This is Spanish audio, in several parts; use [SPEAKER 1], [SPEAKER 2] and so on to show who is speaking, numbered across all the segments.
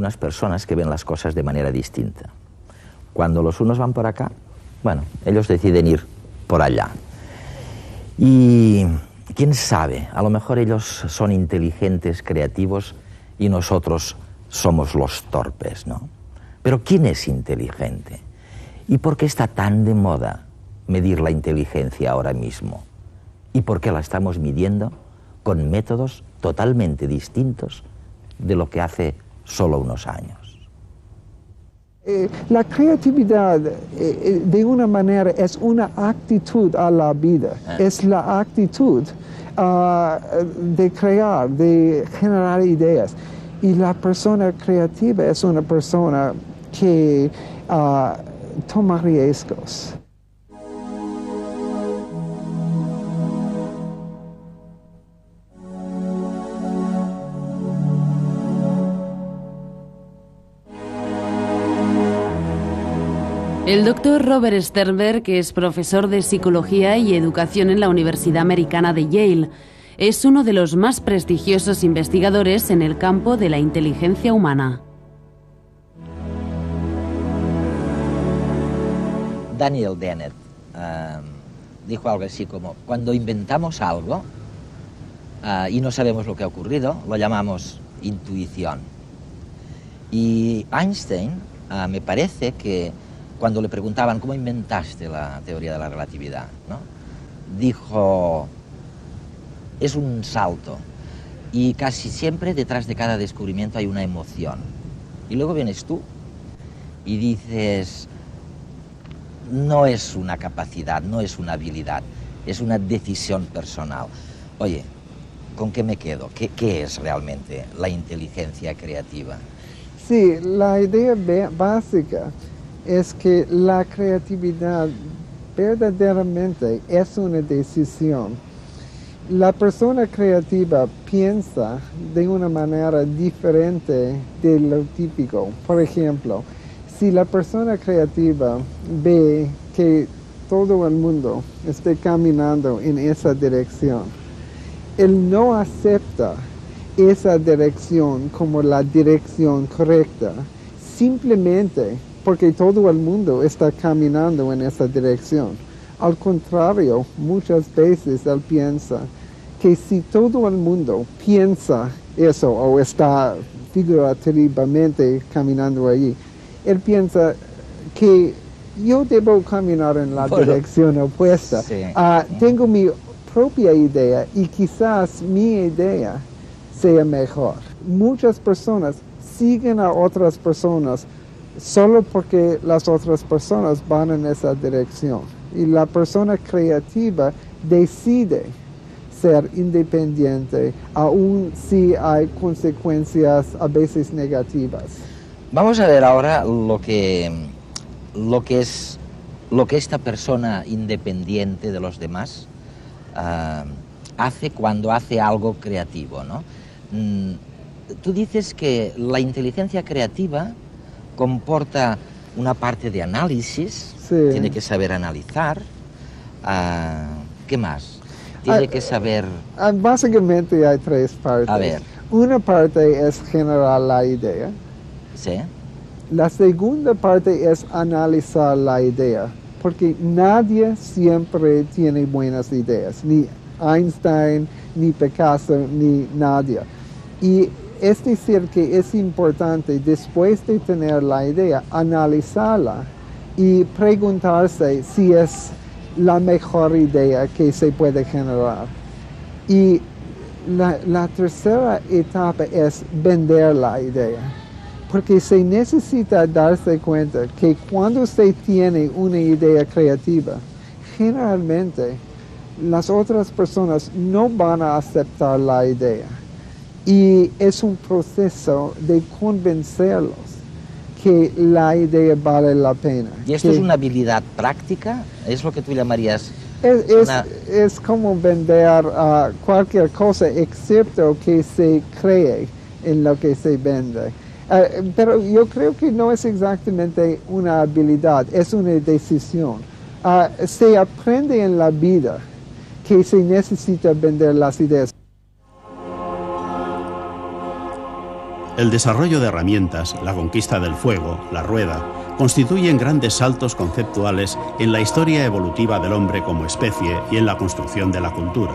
[SPEAKER 1] algunas personas que ven las cosas de manera distinta. Cuando los unos van por acá, bueno, ellos deciden ir por allá. Y quién sabe, a lo mejor ellos son inteligentes, creativos, y nosotros somos los torpes, ¿no? Pero ¿quién es inteligente? ¿Y por qué está tan de moda medir la inteligencia ahora mismo? ¿Y por qué la estamos midiendo con métodos totalmente distintos de lo que hace solo unos años?
[SPEAKER 2] La creatividad, de una manera, es una actitud a la vida. Es la actitud de crear, de generar ideas. Y la persona creativa es una persona que toma riesgos.
[SPEAKER 3] El doctor Robert Sternberg, que es profesor de Psicología y Educación en la Universidad Americana de Yale, es uno de los más prestigiosos investigadores en el campo de la inteligencia humana.
[SPEAKER 1] Daniel Dennett dijo algo así como: cuando inventamos algo y no sabemos lo que ha ocurrido, lo llamamos intuición. Y Einstein, me parece que cuando le preguntaban cómo inventaste la teoría de la relatividad, ¿no?, dijo: es un salto, y casi siempre detrás de cada descubrimiento hay una emoción. Y luego vienes tú y dices: no es una capacidad, no es una habilidad, es una decisión personal. Oye, ¿con qué me quedo? ¿Qué es realmente la inteligencia creativa?
[SPEAKER 2] Sí, la idea básica es que la creatividad verdaderamente es una decisión. La persona creativa piensa de una manera diferente de lo típico. Por ejemplo, si la persona creativa ve que todo el mundo está caminando en esa dirección, él no acepta esa dirección como la dirección correcta, simplemente porque todo el mundo está caminando en esa dirección. Al contrario, muchas veces él piensa que si todo el mundo piensa eso o está figurativamente caminando allí, él piensa que yo debo caminar en la dirección opuesta.
[SPEAKER 1] Sí.
[SPEAKER 2] Tengo mi propia idea y quizás mi idea sea mejor. Muchas personas siguen a otras personas solo porque las otras personas van en esa dirección. Y la persona creativa decide ser independiente, aun si hay consecuencias a veces negativas.
[SPEAKER 1] Vamos a ver ahora lo que esta persona independiente de los demás hace cuando hace algo creativo, ¿no? Tú dices que la inteligencia creativa comporta una parte de análisis,
[SPEAKER 2] sí,
[SPEAKER 1] tiene que saber analizar. ¿Qué más? Tiene que saber...
[SPEAKER 2] Básicamente hay tres partes.
[SPEAKER 1] A ver.
[SPEAKER 2] Una parte es generar la idea.
[SPEAKER 1] Sí.
[SPEAKER 2] La segunda parte es analizar la idea, porque nadie siempre tiene buenas ideas, ni Einstein, ni Picasso, ni nadie. Y es decir que es importante, después de tener la idea, analizarla y preguntarse si es la mejor idea que se puede generar. Y la tercera etapa es vender la idea, porque se necesita darse cuenta que cuando se tiene una idea creativa, generalmente las otras personas no van a aceptar la idea. Y es un proceso de convencerlos que la idea vale la pena.
[SPEAKER 1] ¿Y esto es una habilidad práctica? ¿Es lo que tú llamarías?
[SPEAKER 2] Es como vender cualquier cosa excepto que se cree en lo que se vende. Pero yo creo que no es exactamente una habilidad, es una decisión. Se aprende en la vida que se necesita vender las ideas.
[SPEAKER 4] El desarrollo de herramientas, la conquista del fuego, la rueda, constituyen grandes saltos conceptuales en la historia evolutiva del hombre como especie y en la construcción de la cultura.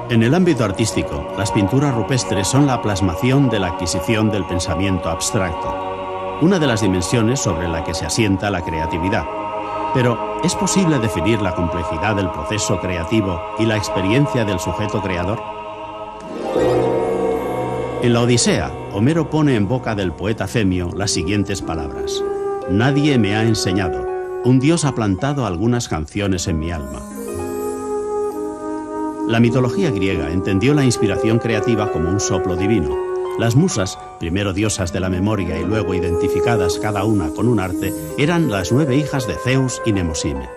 [SPEAKER 4] En el ámbito artístico, las pinturas rupestres son la plasmación de la adquisición del pensamiento abstracto, una de las dimensiones sobre la que se asienta la creatividad. Pero, ¿es posible definir la complejidad del proceso creativo y la experiencia del sujeto creador? En la Odisea, Homero pone en boca del poeta Femio las siguientes palabras: «Nadie me ha enseñado, un dios ha plantado algunas canciones en mi alma». La mitología griega entendió la inspiración creativa como un soplo divino. Las musas, primero diosas de la memoria y luego identificadas cada una con un arte, eran las 9 hijas de Zeus y Mnemosine.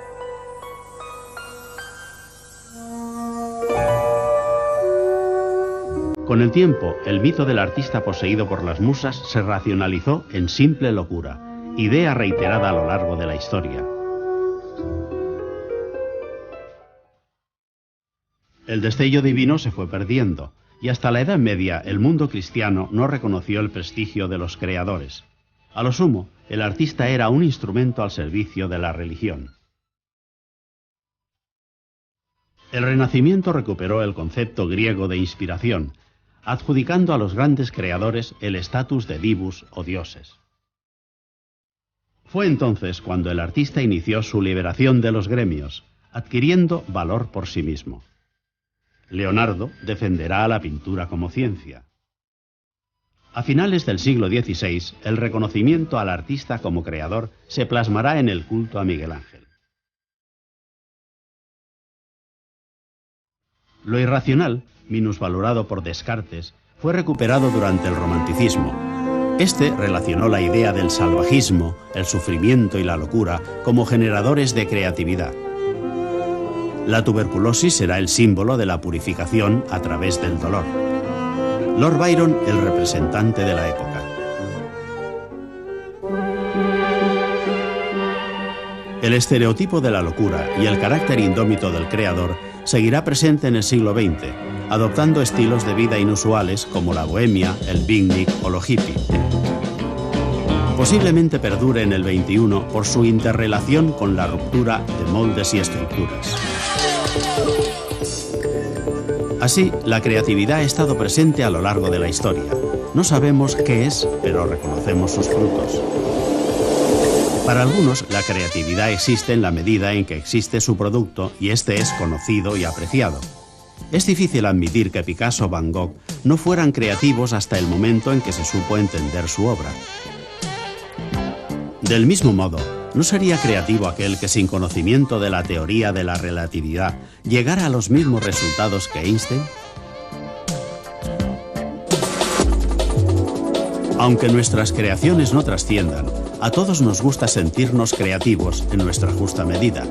[SPEAKER 4] Con el tiempo, el mito del artista poseído por las musas se racionalizó en simple locura, idea reiterada a lo largo de la historia. El destello divino se fue perdiendo, y hasta la Edad Media el mundo cristiano no reconoció el prestigio de los creadores. A lo sumo, el artista era un instrumento al servicio de la religión. El Renacimiento recuperó el concepto griego de inspiración, adjudicando a los grandes creadores el estatus de divus o dioses. Fue entonces cuando el artista inició su liberación de los gremios, adquiriendo valor por sí mismo. Leonardo defenderá a la pintura como ciencia. A finales del siglo XVI, el reconocimiento al artista como creador se plasmará en el culto a Miguel Ángel. Lo irracional, minusvalorado por Descartes, fue recuperado durante el Romanticismo. Este relacionó la idea del salvajismo, el sufrimiento y la locura como generadores de creatividad. La tuberculosis será el símbolo de la purificación a través del dolor. Lord Byron, el representante de la época. El estereotipo de la locura y el carácter indómito del creador seguirá presente en el siglo XX, adoptando estilos de vida inusuales como la bohemia, el beatnik o lo hippie. Posiblemente perdure en el XXI por su interrelación con la ruptura de moldes y estructuras. Así, la creatividad ha estado presente a lo largo de la historia. No sabemos qué es, pero reconocemos sus frutos. Para algunos, la creatividad existe en la medida en que existe su producto y este es conocido y apreciado. Es difícil admitir que Picasso o Van Gogh no fueran creativos hasta el momento en que se supo entender su obra. Del mismo modo, ¿no sería creativo aquel que sin conocimiento de la teoría de la relatividad llegara a los mismos resultados que Einstein? Aunque nuestras creaciones no trasciendan, a todos nos gusta sentirnos creativos en nuestra justa medida.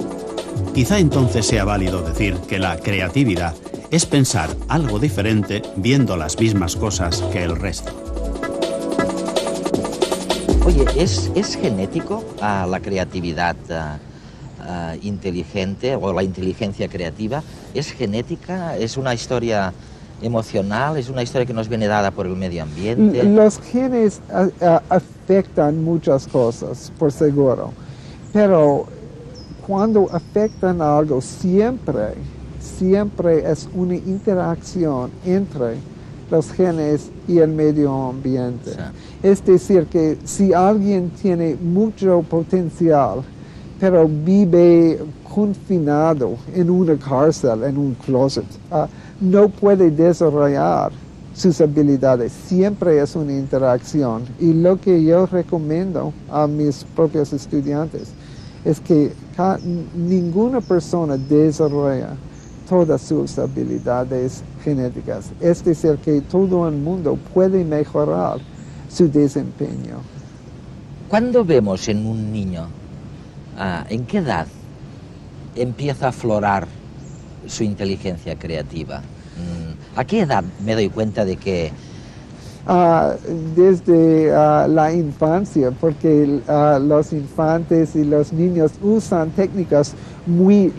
[SPEAKER 4] Quizá entonces sea válido decir que la creatividad es pensar algo diferente viendo las mismas cosas que el resto.
[SPEAKER 1] Oye, ¿es genético la creatividad inteligente o la inteligencia creativa? ¿Es genética? ¿Es una historia emocional? ¿Es una historia que nos viene dada por el medio ambiente?
[SPEAKER 2] Los genes afectan muchas cosas, por seguro, pero cuando afectan algo siempre es una interacción entre los genes y el medio ambiente. Sí. Es decir, que si alguien tiene mucho potencial, pero vive confinado en una cárcel, en un closet, no puede desarrollar sus habilidades. Siempre es una interacción. Y lo que yo recomiendo a mis propios estudiantes es que ninguna persona desarrolla todas sus habilidades genéticas. Es decir, que todo el mundo puede mejorar su desempeño.
[SPEAKER 1] ¿Cuándo vemos en un niño, en qué edad empieza a aflorar su inteligencia creativa? ¿A qué edad me doy cuenta de que
[SPEAKER 2] Desde la infancia, porque los infantes y los niños usan técnicas muy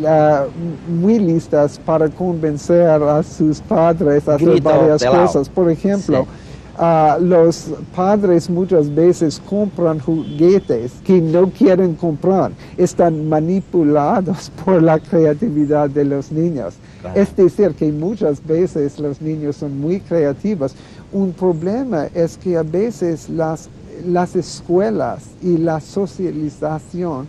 [SPEAKER 2] listas para convencer a sus padres a hacer varias cosas. Por ejemplo, los padres muchas veces compran juguetes que no quieren comprar. Están manipulados por la creatividad de los niños. Claro. Es decir, que muchas veces los niños son muy creativos. Un problema es que a veces las escuelas y la socialización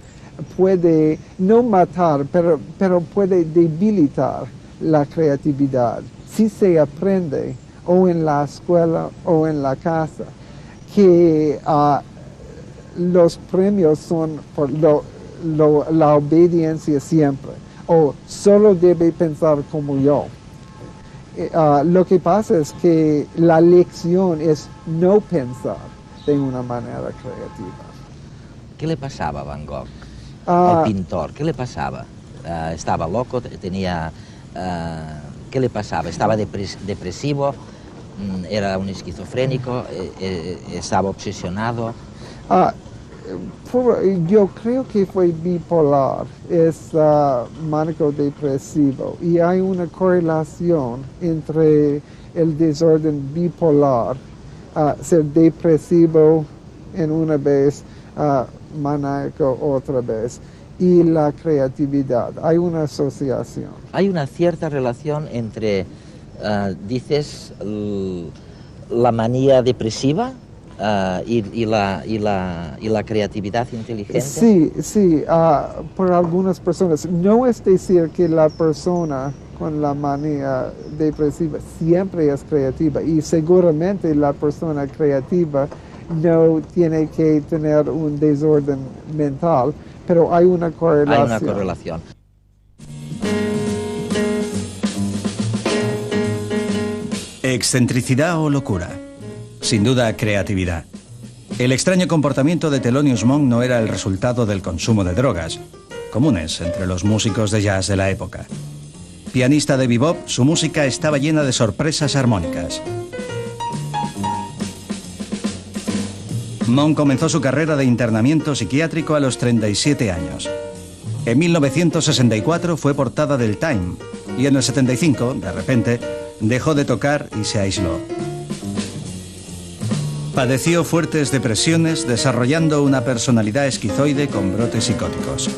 [SPEAKER 2] puede no matar, pero puede debilitar la creatividad. Si se aprende o en la escuela o en la casa que los premios son por la obediencia siempre, o solo debe pensar como yo. Lo que pasa es que la lección es no pensar de una manera creativa.
[SPEAKER 1] ¿Qué le pasaba a Van Gogh, al pintor? ¿Qué le pasaba? ¿Estaba loco? ¿Tenía, ¿qué le pasaba? ¿Estaba depresivo? ¿Era un esquizofrénico? ¿Estaba obsesionado?
[SPEAKER 2] Yo creo que fue bipolar, es mánico-depresivo, y hay una correlación entre el desorden bipolar, ser depresivo en una vez, maníaco otra vez, y la creatividad. Hay una asociación.
[SPEAKER 1] Hay una cierta relación entre, dices, la manía depresiva y la creatividad inteligente.
[SPEAKER 2] Sí, por algunas personas. No es decir que la persona con la manía depresiva siempre es creativa, y seguramente la persona creativa no tiene que tener un desorden mental, pero hay una correlación.
[SPEAKER 1] Hay una correlación.
[SPEAKER 5] Excentricidad o locura. Sin duda, creatividad. El extraño comportamiento de Thelonious Monk no era el resultado del consumo de drogas, comunes entre los músicos de jazz de la época. Pianista de bebop, su música estaba llena de sorpresas armónicas. Monk comenzó su carrera de internamiento psiquiátrico a los 37 años. En 1964 fue portada del Time, y en el 75, de repente, dejó de tocar y se aisló. Padeció fuertes depresiones, desarrollando una personalidad esquizoide con brotes psicóticos.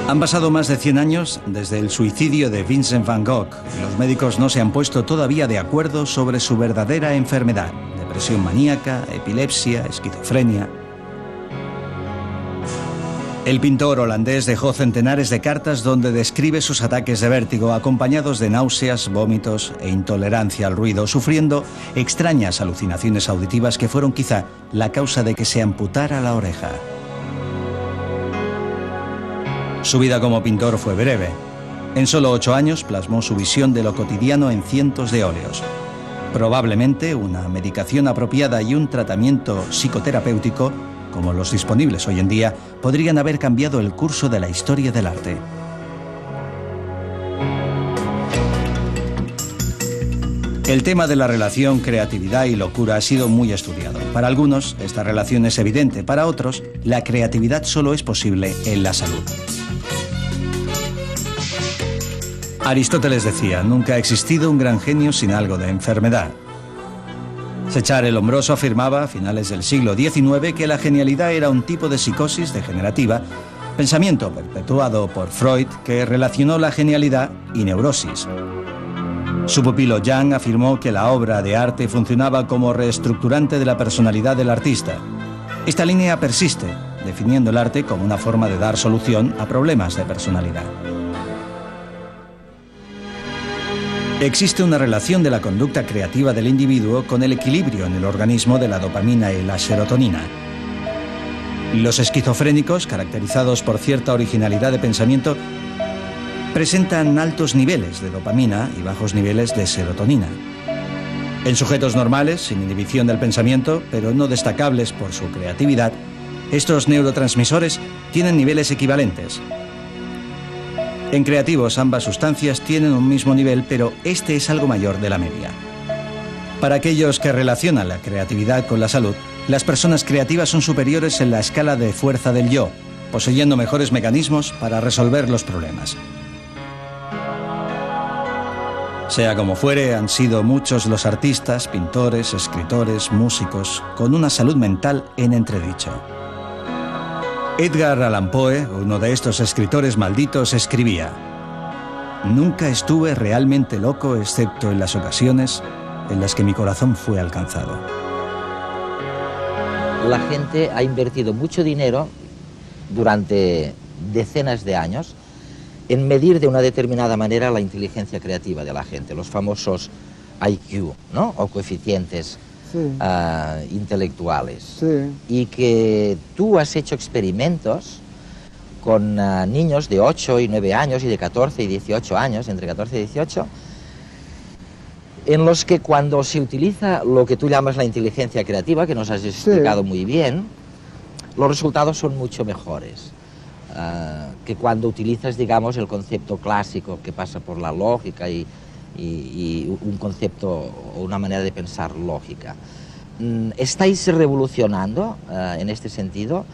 [SPEAKER 5] Han pasado más de 100 años desde el suicidio de Vincent van Gogh y los médicos no se han puesto todavía de acuerdo sobre su verdadera enfermedad: depresión maníaca, epilepsia, esquizofrenia. El pintor holandés dejó centenares de cartas donde describe sus ataques de vértigo, acompañados de náuseas, vómitos e intolerancia al ruido, sufriendo extrañas alucinaciones auditivas que fueron quizá la causa de que se amputara la oreja. Su vida como pintor fue breve. En solo 8 años plasmó su visión de lo cotidiano en cientos de óleos. Probablemente una medicación apropiada y un tratamiento psicoterapéutico, como los disponibles hoy en día, podrían haber cambiado el curso de la historia del arte. El tema de la relación creatividad y locura ha sido muy estudiado. Para algunos, esta relación es evidente. Para otros, la creatividad solo es posible en la salud. Aristóteles decía: nunca ha existido un gran genio sin algo de enfermedad. Sechar el Hombroso afirmaba a finales del siglo XIX que la genialidad era un tipo de psicosis degenerativa, pensamiento perpetuado por Freud, que relacionó la genialidad y neurosis. Su pupilo Jung afirmó que la obra de arte funcionaba como reestructurante de la personalidad del artista. Esta línea persiste, definiendo el arte como una forma de dar solución a problemas de personalidad. Existe una relación de la conducta creativa del individuo con el equilibrio en el organismo de la dopamina y la serotonina. Los esquizofrénicos, caracterizados por cierta originalidad de pensamiento, presentan altos niveles de dopamina y bajos niveles de serotonina. En sujetos normales, sin inhibición del pensamiento, pero no destacables por su creatividad, estos neurotransmisores tienen niveles equivalentes. En creativos ambas sustancias tienen un mismo nivel, pero este es algo mayor de la media. Para aquellos que relacionan la creatividad con la salud, las personas creativas son superiores en la escala de fuerza del yo, poseyendo mejores mecanismos para resolver los problemas. Sea como fuere, han sido muchos los artistas, pintores, escritores, músicos, con una salud mental en entredicho. Edgar Allan Poe, uno de estos escritores malditos, escribía: «Nunca estuve realmente loco excepto en las ocasiones en las que mi corazón fue alcanzado».
[SPEAKER 1] La gente ha invertido mucho dinero durante decenas de años en medir de una determinada manera la inteligencia creativa de la gente, los famosos IQ, ¿no? O coeficientes intelectuales.
[SPEAKER 2] Sí.
[SPEAKER 1] Y que tú has hecho experimentos con niños de 8 y 9 años y de 14 y 18 años, entre 14 y 18, en los que cuando se utiliza lo que tú llamas la inteligencia creativa, que nos has explicado muy bien, los resultados son mucho mejores que cuando utilizas, digamos, el concepto clásico que pasa por la lógica y un concepto o una manera de pensar lógica. ¿Estáis revolucionando en este sentido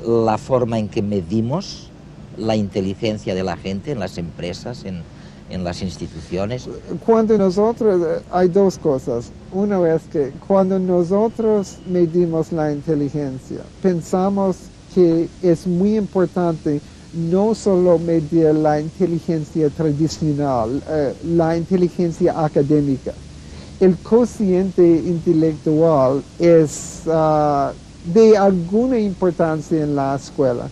[SPEAKER 1] la forma en que medimos la inteligencia de la gente en las empresas, en las instituciones?
[SPEAKER 2] Cuando nosotros, hay dos cosas. Una es que cuando nosotros medimos la inteligencia, pensamos que es muy importante no solo medir la inteligencia tradicional, la inteligencia académica. El cociente intelectual es de alguna importancia en la escuela,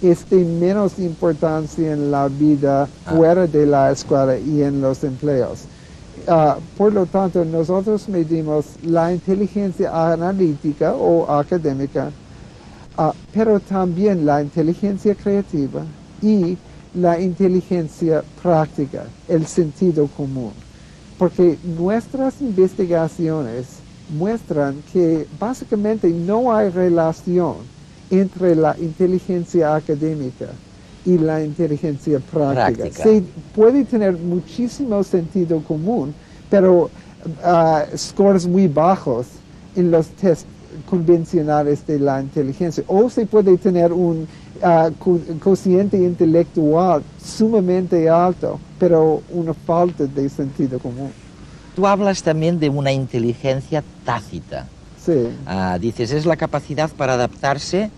[SPEAKER 2] es de menos importancia en la vida fuera de la escuela y en los empleos. Por lo tanto, nosotros medimos la inteligencia analítica o académica, pero también la inteligencia creativa y la inteligencia práctica, el sentido común. Porque nuestras investigaciones muestran que básicamente no hay relación entre la inteligencia académica y la inteligencia práctica. Se puede tener muchísimo sentido común, pero scores muy bajos en los test convencionales de la inteligencia. O se puede tener un cociente intelectual sumamente alto, pero una falta de sentido común.
[SPEAKER 1] Tú hablas también de una inteligencia tácita.
[SPEAKER 2] Sí.
[SPEAKER 1] Dices, es la capacidad para adaptarse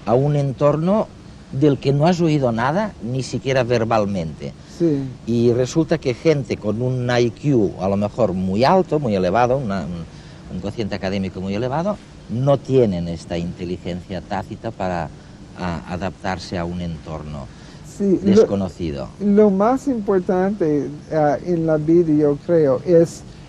[SPEAKER 1] a un entorno del que no has oído nada, ni siquiera verbalmente.
[SPEAKER 2] Sí.
[SPEAKER 1] Y resulta que gente con un IQ a lo mejor muy alto, muy elevado, un cociente académico muy elevado, no tienen esta inteligencia tácita para adaptarse a un entorno desconocido.
[SPEAKER 2] Lo más importante en la vida, yo creo,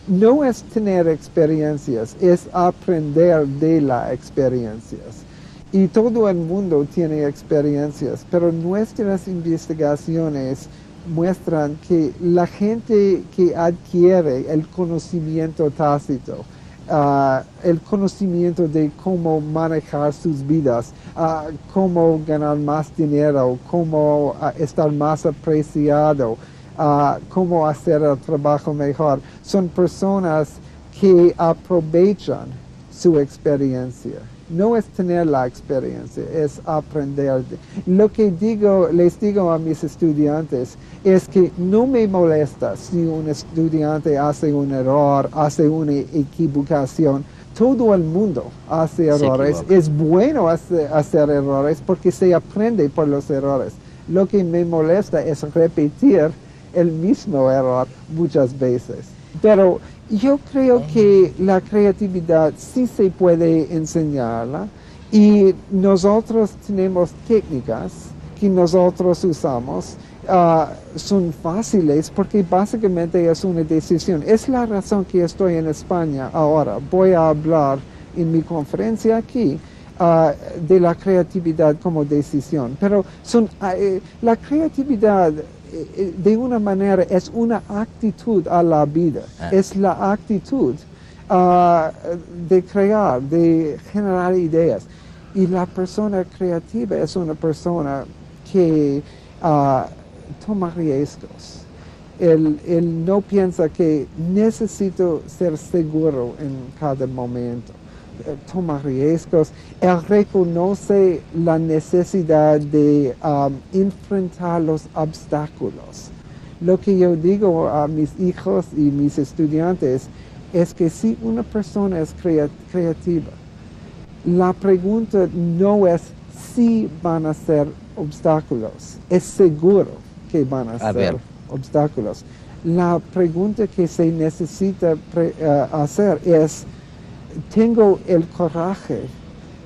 [SPEAKER 2] no es tener experiencias, es aprender de las experiencias. Y todo el mundo tiene experiencias, pero nuestras investigaciones muestran que la gente que adquiere el conocimiento tácito, el conocimiento de cómo manejar sus vidas, cómo ganar más dinero, cómo estar más apreciado, cómo hacer el trabajo mejor, son personas que aprovechan su experiencia. No es tener la experiencia, es aprender. Lo que les digo a mis estudiantes es que no me molesta si un estudiante hace un error, hace una equivocación. Todo el mundo hace errores. Es bueno hacer errores porque se aprende por los errores. Lo que me molesta es repetir el mismo error muchas veces. Pero yo creo que la creatividad sí se puede enseñarla y nosotros tenemos técnicas que nosotros usamos. Son fáciles porque básicamente es una decisión. Es la razón que estoy en España ahora. Voy a hablar en mi conferencia aquí de la creatividad como decisión. Pero la creatividad de una manera es una actitud a la vida, es la actitud de crear, de generar ideas. Y la persona creativa es una persona que toma riesgos. Él no piensa que necesito ser seguro en cada momento. Toma riesgos. Él reconoce la necesidad de enfrentar los obstáculos. Lo que yo digo a mis hijos y mis estudiantes es que si una persona es creativa, la pregunta no es si van a ser obstáculos, es seguro que van a ser obstáculos. La pregunta que se necesita hacer es, ¿tengo el coraje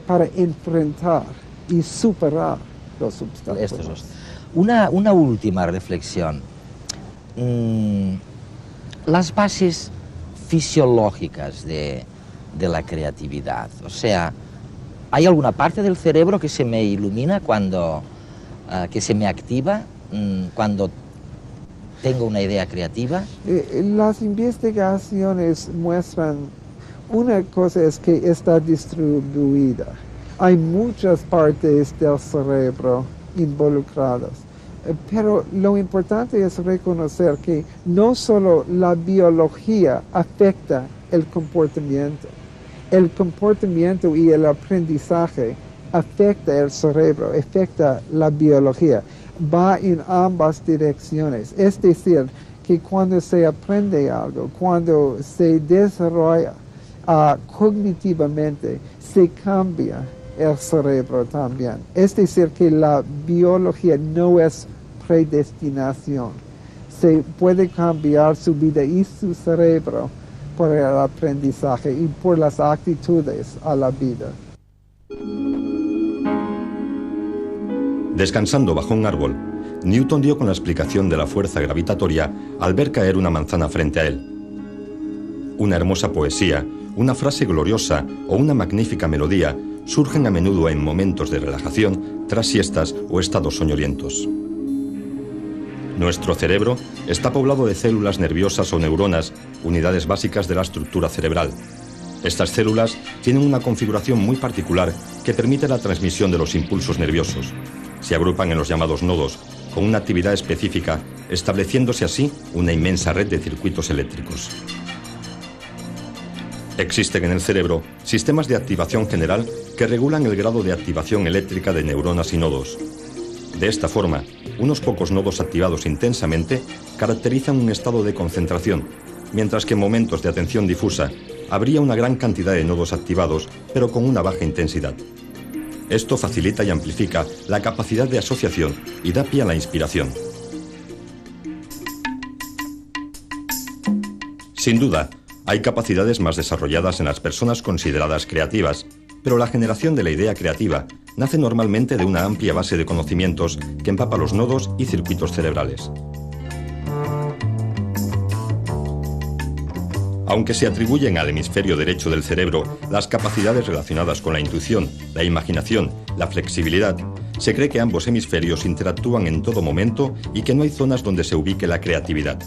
[SPEAKER 2] para enfrentar y superar los obstáculos?
[SPEAKER 1] Una última reflexión. Las bases fisiológicas de la creatividad. O sea, ¿hay alguna parte del cerebro que se me ilumina que se me activa cuando tengo una idea creativa?
[SPEAKER 2] Las investigaciones muestran, una cosa es que está distribuida. Hay muchas partes del cerebro involucradas. Pero lo importante es reconocer que no solo la biología afecta el comportamiento y el aprendizaje afecta el cerebro, afecta la biología, va en ambas direcciones. Es decir, que cuando se aprende algo, cuando se desarrolla cognitivamente, se cambia el cerebro también. Es decir, que la biología no es predestinación. Se puede cambiar su vida y su cerebro por el aprendizaje y por las actitudes a la vida.
[SPEAKER 6] Descansando bajo un árbol, Newton dio con la explicación de la fuerza gravitatoria al ver caer una manzana frente a él. Una hermosa poesía, una frase gloriosa o una magnífica melodía surgen a menudo en momentos de relajación, tras siestas o estados soñolientos. Nuestro cerebro está poblado de células nerviosas o neuronas, unidades básicas de la estructura cerebral. Estas células tienen una configuración muy particular que permite la transmisión de los impulsos nerviosos. Se agrupan en los llamados nodos, con una actividad específica, estableciéndose así una inmensa red de circuitos eléctricos. Existen en el cerebro sistemas de activación general que regulan el grado de activación eléctrica de neuronas y nodos. De esta forma, unos pocos nodos activados intensamente caracterizan un estado de concentración, mientras que en momentos de atención difusa habría una gran cantidad de nodos activados, pero con una baja intensidad. Esto facilita y amplifica la capacidad de asociación y da pie a la inspiración. Sin duda, hay capacidades más desarrolladas en las personas consideradas creativas, pero la generación de la idea creativa nace normalmente de una amplia base de conocimientos que empapa los nodos y circuitos cerebrales. Aunque se atribuyen al hemisferio derecho del cerebro las capacidades relacionadas con la intuición, la imaginación, la flexibilidad, se cree que ambos hemisferios interactúan en todo momento y que no hay zonas donde se ubique la creatividad.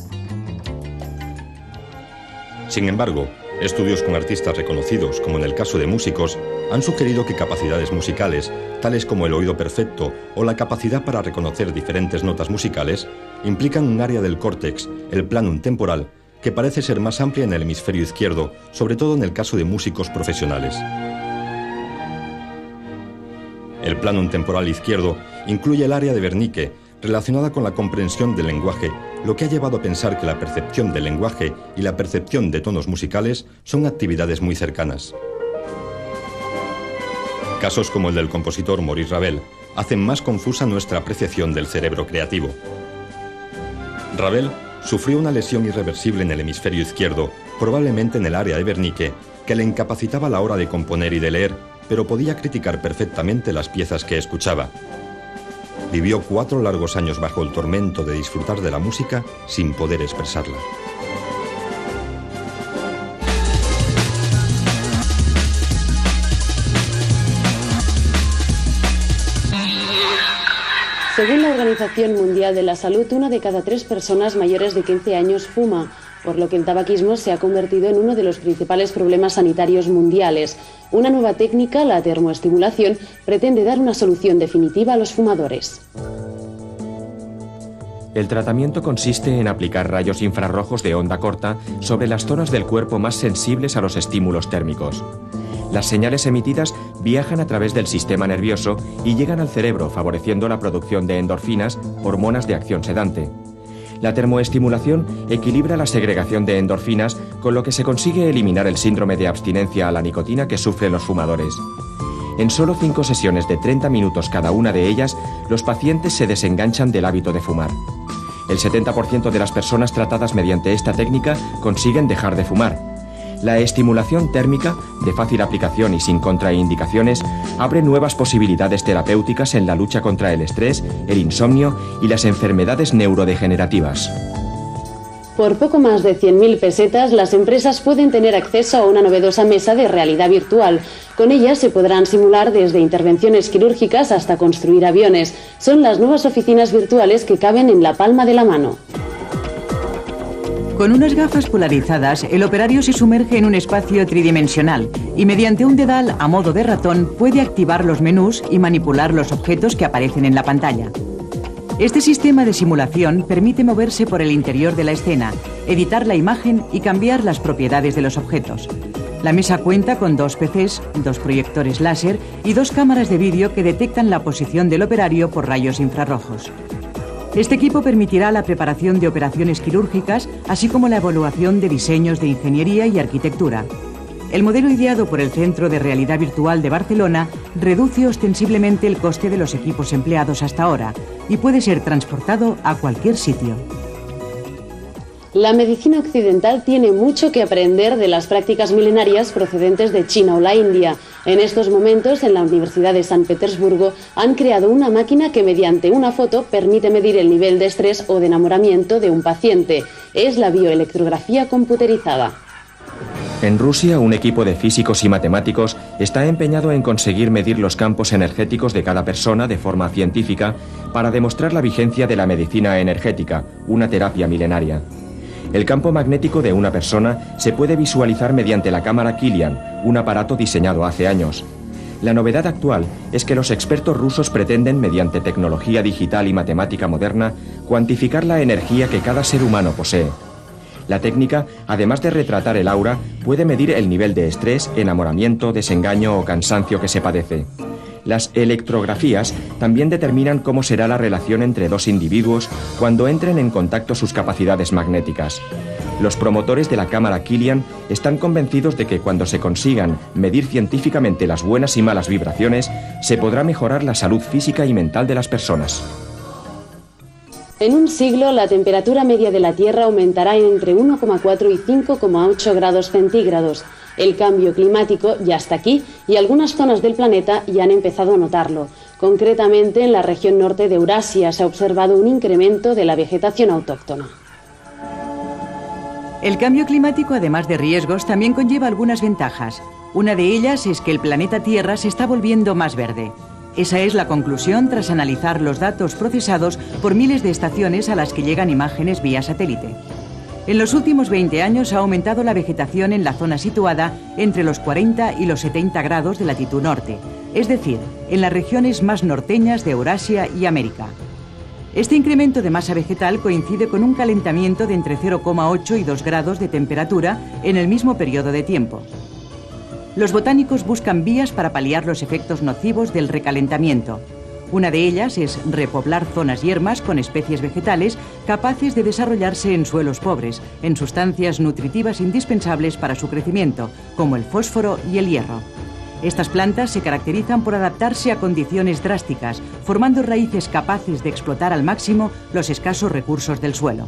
[SPEAKER 6] Sin embargo, estudios con artistas reconocidos, como en el caso de músicos, han sugerido que capacidades musicales, tales como el oído perfecto o la capacidad para reconocer diferentes notas musicales, implican un área del córtex, el planum temporal, que parece ser más amplia en el hemisferio izquierdo, sobre todo en el caso de músicos profesionales. El planum temporal izquierdo incluye el área de Wernicke, relacionada con la comprensión del lenguaje, lo que ha llevado a pensar que la percepción del lenguaje y la percepción de tonos musicales son actividades muy cercanas. Casos como el del compositor Maurice Ravel hacen más confusa nuestra apreciación del cerebro creativo. Ravel sufrió una lesión irreversible en el hemisferio izquierdo, probablemente en el área de Wernicke, que le incapacitaba a la hora de componer y de leer, pero podía criticar perfectamente las piezas que escuchaba. Vivió 4 largos años bajo el tormento de disfrutar de la música sin poder expresarla.
[SPEAKER 3] Según la Organización Mundial de la Salud, 1 de cada 3 personas mayores de 15 años fuma, por lo que el tabaquismo se ha convertido en uno de los principales problemas sanitarios mundiales. Una nueva técnica, la termoestimulación, pretende dar una solución definitiva a los fumadores.
[SPEAKER 7] El tratamiento consiste en aplicar rayos infrarrojos de onda corta sobre las zonas del cuerpo más sensibles a los estímulos térmicos. Las señales emitidas viajan a través del sistema nervioso y llegan al cerebro, favoreciendo la producción de endorfinas, hormonas de acción sedante. La termoestimulación equilibra la segregación de endorfinas, con lo que se consigue eliminar el síndrome de abstinencia a la nicotina que sufren los fumadores. En solo 5 sesiones de 30 minutos cada una de ellas, los pacientes se desenganchan del hábito de fumar. El 70% de las personas tratadas mediante esta técnica consiguen dejar de fumar. La estimulación térmica, de fácil aplicación y sin contraindicaciones, abre nuevas posibilidades terapéuticas en la lucha contra el estrés, el insomnio y las enfermedades neurodegenerativas.
[SPEAKER 3] Por poco más de 100.000 pesetas, las empresas pueden tener acceso a una novedosa mesa de realidad virtual. Con ella se podrán simular desde intervenciones quirúrgicas hasta construir aviones. Son las nuevas oficinas virtuales que caben en la palma de la mano.
[SPEAKER 8] Con unas gafas polarizadas, el operario se sumerge en un espacio tridimensional y mediante un dedal a modo de ratón puede activar los menús y manipular los objetos que aparecen en la pantalla. Este sistema de simulación permite moverse por el interior de la escena, editar la imagen y cambiar las propiedades de los objetos. La mesa cuenta con 2 PCs, 2 proyectores láser y 2 cámaras de vídeo que detectan la posición del operario por rayos infrarrojos. Este equipo permitirá la preparación de operaciones quirúrgicas, así como la evaluación de diseños de ingeniería y arquitectura. El modelo ideado por el Centro de Realidad Virtual de Barcelona reduce ostensiblemente el coste de los equipos empleados hasta ahora y puede ser transportado a cualquier sitio.
[SPEAKER 3] La medicina occidental tiene mucho que aprender de las prácticas milenarias procedentes de China o la India. En estos momentos, en la Universidad de San Petersburgo, han creado una máquina que mediante una foto permite medir el nivel de estrés o de enamoramiento de un paciente. Es la bioelectrografía computerizada.
[SPEAKER 7] En Rusia, un equipo de físicos y matemáticos está empeñado en conseguir medir los campos energéticos de cada persona de forma científica para demostrar la vigencia de la medicina energética, una terapia milenaria. El campo magnético de una persona se puede visualizar mediante la cámara Kilian, un aparato diseñado hace años. La novedad actual es que los expertos rusos pretenden, mediante tecnología digital y matemática moderna, cuantificar la energía que cada ser humano posee. La técnica, además de retratar el aura, puede medir el nivel de estrés, enamoramiento, desengaño o cansancio que se padece. Las electrografías también determinan cómo será la relación entre 2 individuos cuando entren en contacto sus capacidades magnéticas. Los promotores de la cámara Kilian están convencidos de que cuando se consigan medir científicamente las buenas y malas vibraciones, se podrá mejorar la salud física y mental de las personas.
[SPEAKER 3] En un siglo, la temperatura media de la Tierra aumentará entre 1,4 y 5,8 grados centígrados. El cambio climático ya está aquí y algunas zonas del planeta ya han empezado a notarlo. Concretamente, en la región norte de Eurasia se ha observado un incremento de la vegetación autóctona.
[SPEAKER 8] El cambio climático, además de riesgos, también conlleva algunas ventajas. Una de ellas es que el planeta Tierra se está volviendo más verde. Esa es la conclusión tras analizar los datos procesados por miles de estaciones a las que llegan imágenes vía satélite. En los últimos 20 años ha aumentado la vegetación en la zona situada entre los 40 y los 70 grados de latitud norte, es decir, en las regiones más norteñas de Eurasia y América. Este incremento de masa vegetal coincide con un calentamiento de entre 0,8 y 2 grados de temperatura en el mismo periodo de tiempo. Los botánicos buscan vías para paliar los efectos nocivos del recalentamiento. Una de ellas es repoblar zonas yermas con especies vegetales capaces de desarrollarse en suelos pobres, en sustancias nutritivas indispensables para su crecimiento, como el fósforo y el hierro. Estas plantas se caracterizan por adaptarse a condiciones drásticas, formando raíces capaces de explotar al máximo los escasos recursos del suelo.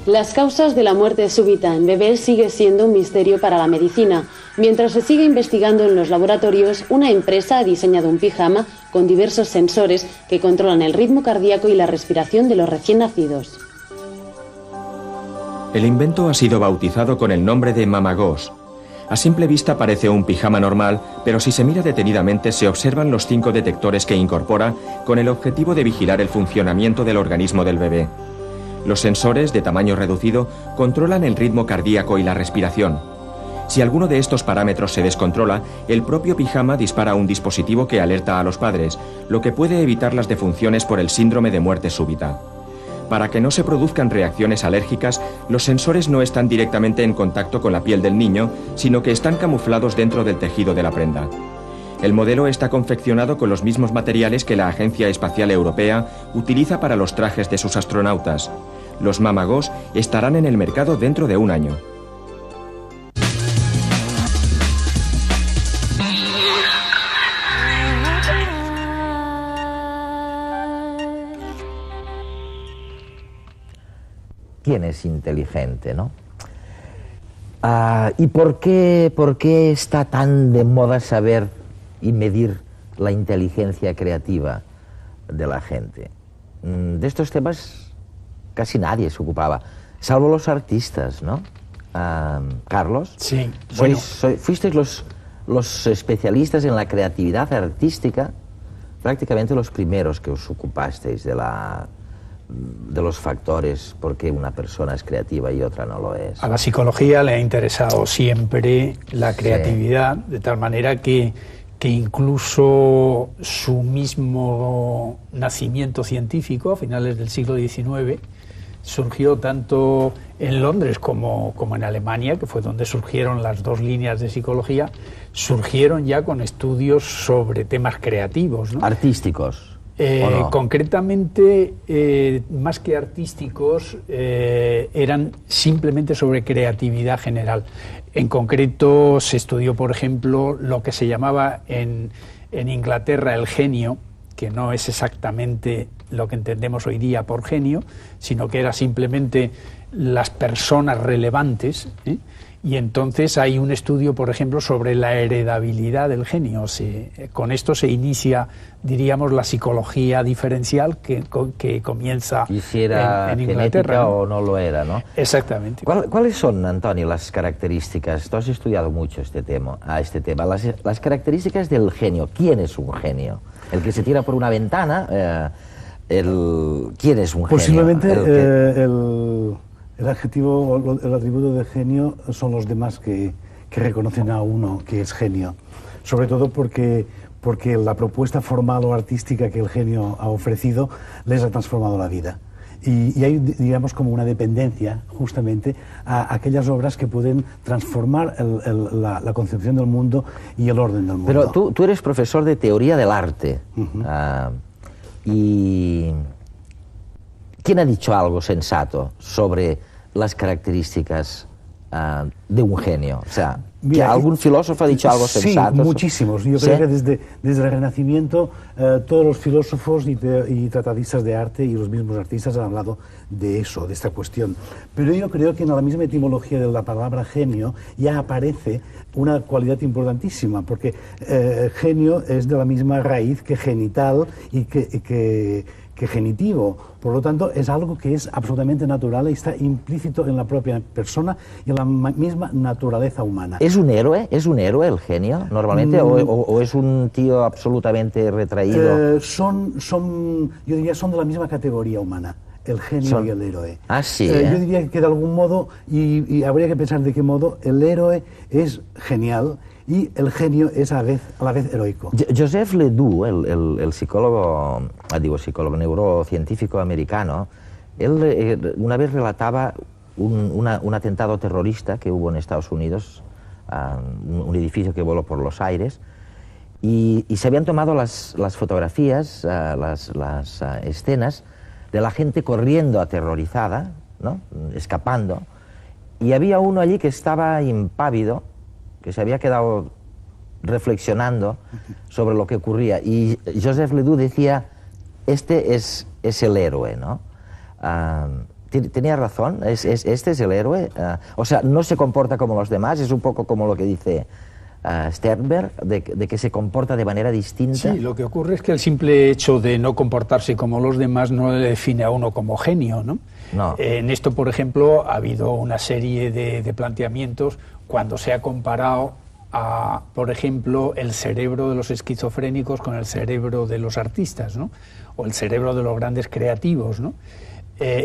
[SPEAKER 3] Las causas de la muerte súbita en bebés sigue siendo un misterio para la medicina. Mientras se sigue investigando en los laboratorios, una empresa ha diseñado un pijama con diversos sensores que controlan el ritmo cardíaco y la respiración de los recién nacidos.
[SPEAKER 7] El invento ha sido bautizado con el nombre de Mamagos. A simple vista parece un pijama normal, pero si se mira detenidamente se observan los 5 detectores que incorpora con el objetivo de vigilar el funcionamiento del organismo del bebé. Los sensores, de tamaño reducido, controlan el ritmo cardíaco y la respiración. Si alguno de estos parámetros se descontrola, el propio pijama dispara un dispositivo que alerta a los padres, lo que puede evitar las defunciones por el síndrome de muerte súbita. Para que no se produzcan reacciones alérgicas, los sensores no están directamente en contacto con la piel del niño, sino que están camuflados dentro del tejido de la prenda. El modelo está confeccionado con los mismos materiales que la Agencia Espacial Europea utiliza para los trajes de sus astronautas. Los Mamagos estarán en el mercado dentro de un año.
[SPEAKER 1] ¿Quién es inteligente, no? ¿Y por qué está tan de moda saber y medir la inteligencia creativa de la gente? De estos temas casi nadie se ocupaba, salvo los artistas, ¿no? Carlos.
[SPEAKER 9] Sí. Bueno.
[SPEAKER 1] Fuisteis los especialistas en la creatividad artística, prácticamente los primeros que os ocupasteis de los factores por qué una persona es creativa y otra no lo es.
[SPEAKER 9] A la psicología le ha interesado siempre la creatividad, de tal manera que incluso su mismo nacimiento científico a finales del siglo XIX surgió tanto en Londres como en Alemania, que fue donde surgieron las dos líneas de psicología, surgieron ya con estudios sobre temas creativos, ¿no?
[SPEAKER 1] Artísticos. No?
[SPEAKER 9] Concretamente, más que artísticos, eran simplemente sobre creatividad general. En concreto, se estudió, por ejemplo, lo que se llamaba en Inglaterra el genio, que no es exactamente lo que entendemos hoy día por genio, sino que era simplemente las personas relevantes, ¿eh? Y entonces hay un estudio, por ejemplo, sobre la heredabilidad del genio. Con esto se inicia, diríamos, la psicología diferencial que comienza
[SPEAKER 1] en Inglaterra, ¿no? O no lo era, ¿no?
[SPEAKER 9] Exactamente.
[SPEAKER 1] ¿Cuáles son, Antonio, las características? Tú has estudiado mucho este tema. Las características del genio. ¿Quién es un genio? ¿El que se tira por una ventana? ¿Quién es un genio?
[SPEAKER 10] Posiblemente el adjetivo, el atributo de genio son los demás que reconocen a uno que es genio. Sobre todo porque la propuesta formal o artística que el genio ha ofrecido les ha transformado la vida. Y hay, digamos, como una dependencia justamente a aquellas obras que pueden transformar la concepción del mundo y el orden del mundo.
[SPEAKER 1] Pero tú eres profesor de teoría del arte. ¿Y quién ha dicho algo sensato sobre las características de un genio? O sea,
[SPEAKER 10] mira,
[SPEAKER 1] ¿algún filósofo ha dicho algo sensato?
[SPEAKER 10] Sí, muchísimos. Yo creo que desde el Renacimiento todos los filósofos y tratadistas de arte y los mismos artistas han hablado de eso, de esta cuestión. Pero yo creo que en la misma etimología de la palabra genio ya aparece una cualidad importantísima, porque genio es de la misma raíz que genital y que genitivo. Por lo tanto, es algo que es absolutamente natural y está implícito en la propia persona y en la misma naturaleza humana.
[SPEAKER 1] ¿Es un héroe? ¿Es un héroe el genio, normalmente? ¿O es un tío absolutamente retraído?
[SPEAKER 10] Yo diría, son de la misma categoría humana, el genio y el héroe.
[SPEAKER 1] Ah, sí.
[SPEAKER 10] Yo diría que de algún modo, y habría que pensar de qué modo, el héroe es genial y el genio es a la vez heroico.
[SPEAKER 1] Joseph Ledoux, el psicólogo neurocientífico americano, él una vez relataba un atentado terrorista que hubo en Estados Unidos, un edificio que voló por los aires, y se habían tomado las fotografías, las escenas de la gente corriendo aterrorizada, ¿no? Escapando, y había uno allí que estaba impávido, que se había quedado reflexionando sobre lo que ocurría. Y Joseph Ledoux decía, este es el héroe, ¿no? Tenía razón, este es el héroe. O sea, no se comporta como los demás, es un poco como lo que dice Sternberg, de que se comporta de manera distinta.
[SPEAKER 9] Sí, lo que ocurre es que el simple hecho de no comportarse como los demás no le define a uno como genio, ¿no?
[SPEAKER 1] No.
[SPEAKER 9] En esto, por ejemplo, ha habido una serie de planteamientos cuando se ha comparado por ejemplo, el cerebro de los esquizofrénicos con el cerebro de los artistas, ¿no? O el cerebro de los grandes creativos, ¿no?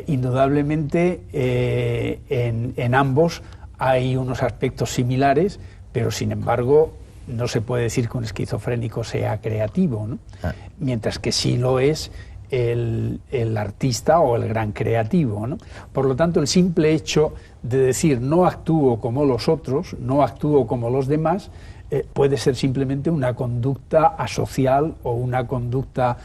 [SPEAKER 9] Indudablemente, en ambos hay unos aspectos similares, pero sin embargo no se puede decir que un esquizofrénico sea creativo, ¿no? Mientras que sí lo es el artista o el gran creativo, ¿no? Por lo tanto, el simple hecho de decir no actúo como los otros, no actúo como los demás, puede ser simplemente una conducta asocial o una conducta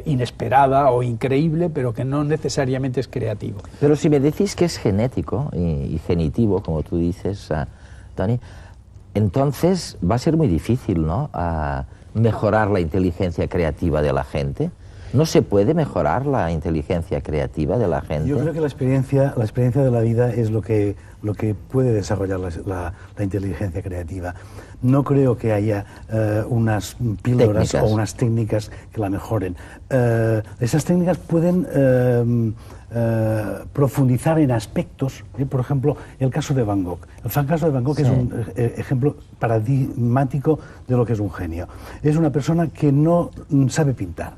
[SPEAKER 9] inesperada o increíble, pero que no necesariamente es creativo.
[SPEAKER 1] Pero si me decís que es genético y genitivo, como tú dices, Tony, entonces va a ser muy difícil, ¿no?, mejorar la inteligencia creativa de la gente. ¿No se puede mejorar la inteligencia creativa de la gente?
[SPEAKER 10] Yo creo que la experiencia de la vida es lo que puede desarrollar la inteligencia creativa. No creo que haya unas píldoras o unas técnicas que la mejoren. Esas técnicas pueden profundizar en aspectos, por ejemplo, el caso de Van Gogh. El caso de Van Gogh es un ejemplo paradigmático de lo que es un genio. Es una persona que no sabe pintar.